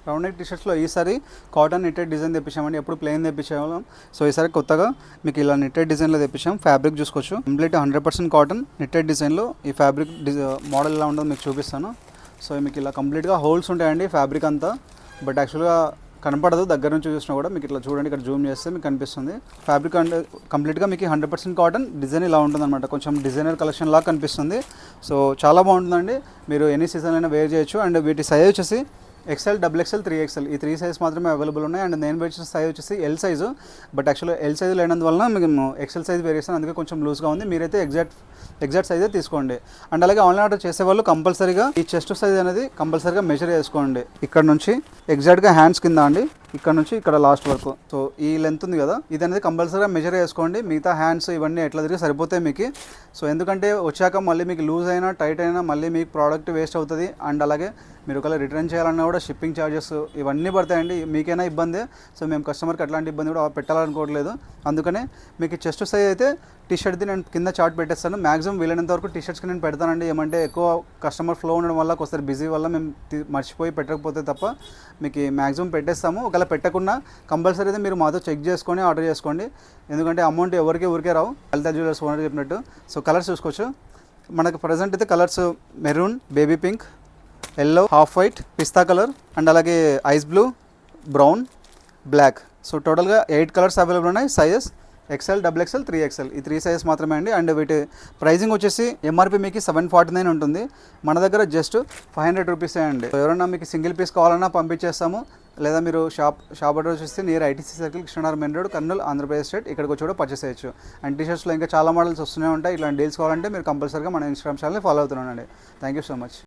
Round neck టీషర్ట్స్లో ఈసారి cotton knitted design తెప్పించామండి. ఎప్పుడు plain తెప్పించేవాళ్ళం. So ఈసారి కొత్తగా మీకు ఇలా నిట్టెడ్ డిజైన్లో తెప్పించాం. ఫ్యాబ్రిక్ చూసుకోవచ్చు, కంప్లీట్ 100% కాటన్ నిట్టెడ్ డిజైన్లో. ఈ ఫ్యాబ్రిక్ మోడల్ ఎలా ఉంటుందో మీకు చూపిస్తాను. సో మీకు ఇలా కంప్లీట్గా హోల్స్ ఉంటాయండి ఫ్యాబ్రిక్ అంతా, బట్ యాక్చువల్గా కనపడదు. దగ్గర నుంచి చూసినా కూడా మీకు ఇట్లా చూడండి, ఇక్కడ జూమ్ చేస్తే మీకు కనిపిస్తుంది. ఫ్యాబ్రిక్ అండ్ కంప్లీట్గా మీకు 100% కాటన్ డిజైన్ ఇలా ఉంటుందన్నమాట. కొంచెం డిజైనర్ కలెక్షన్ లాగా కనిపిస్తుంది. సో చాలా బాగుంటుందండి, మీరు ఎనీ సీజన్ అయినా వేర్ చేయొచ్చు. అండ్ వీటి సైజ్ వచ్చేసి XL, XXL, 3XL ఈ 3 సైజ్ మాత్రమే అవైలబుల్ ఉన్నాయి. అండ్ నేను వేర్ చేసిన సైజ్ వచ్చేసి ఎల్ సైజు, బట్ యాక్చువల్గా ఎల్ సైజు లేనందువల్ల మేము XL సైజ్ వేర్ చేస్తాను, అందుకే కొంచెం లూజ్గా ఉంది. మీరైతే ఎగ్జాక్ట్ సైజే తీసుకోండి. అండ్ అలాగే ఆన్లైన్ ఆర్డర్ చేసేవాళ్ళు కంపల్సరీగా ఈ చెస్ట్ సైజ్ అనేది కంపల్సరీగా మెజర్ చేసుకోండి. ఇక్కడ నుంచి ఎగ్జాక్ట్గా హ్యాండ్స్ కింద అండి, ఇక్కడ నుంచి ఇక్కడ లాస్ట్ వరకు. సో ఈ లెంత్ ఉంది కదా, ఇది అనేది కంపల్సరీగా మెజర్ చేసుకోండి. మిగతా హ్యాండ్స్ ఇవన్నీ ఎట్లా తిరిగి సరిపోతాయి మీకు. సో ఎందుకంటే వచ్చాక మళ్ళీ మీకు లూజ్ అయినా టైట్ అయినా మళ్ళీ మీకు ప్రోడక్ట్ వేస్ట్ అవుతుంది. అండ్ అలాగే మీరు ఒకవేళ రిటర్న్ చేయాలన్నా కూడా షిప్పింగ్ ఛార్జెస్ ఇవన్నీ పడతాయండి, మీకైనా ఇబ్బందే. సో మేము కస్టమర్కి అట్లాంటి ఇబ్బంది కూడా పెట్టాలనుకోవట్లేదు. అందుకనే మీకు చెస్ట్ సైజ్ అయితే టీషర్ట్ది నేను కింద చార్ట్ పెట్టేస్తాను. మ్యాక్సిమం వీలైనంత వరకు టీషర్ట్స్కి నేను పెడతానండి. ఏమంటే ఎక్కువ కస్టమర్ ఫ్లో ఉండడం వల్ల ఒకసారి బిజీ వల్ల మేము మర్చిపోయి పెట్టకపోతే తప్ప మీకు మ్యాక్సిమం పెట్టేస్తాము. ఒకవేళ పెట్టకుండా కంపల్సరీ అయితే మీరు మాతో చెక్ చేసుకొని ఆర్డర్ చేసుకోండి. ఎందుకంటే అమౌంట్ ఎవరికి ఊరికే రావు. లలిత జ్యువెలర్స్ ఓనర్ చెప్పినట్టు. సో కలర్స్ చూసుకోవచ్చు. మనకు ప్రజెంట్ అయితే colours maroon, baby pink, yellow, half white, pista colour and అలాగే ice blue, brown, black. So టోటల్గా 8 కలర్స్ అవైలబుల్ ఉన్నాయి. సైజెస్ XL, XXL, 3XL ఈ 3 సైజెస్ మాత్రమే అండి. అండ్ వీటి ప్రైజింగ్ వచ్చేసి MRP మీకు 749 ఉంటుంది. మన దగ్గర జస్ట్ 500 రూపీసే అండి. ఎవరైనా మీకు సింగిల్ పీస్ కావాలన్నా పంపించేస్తాము. లేదా మీరు షాప్ అడ్రస్ చూస్తే near ITC circle, Krishnanagar main road, Kurnool, Andhra Pradesh state. ఇక్కడికి వచ్చి కూడా పర్చేస్ చేయొచ్చు. అండ్ టీషర్ట్స్లో ఇంకా చాలా మోడల్స్ వస్తూనే ఉంటాయి. ఇలాంటి డీల్స్ కావాలంటే మీరు కంపల్సరీగా మన ఇన్స్టాగ్రామ్ ఛానల్ని ఫాలో అవుతున్నానండి. Thank you so much.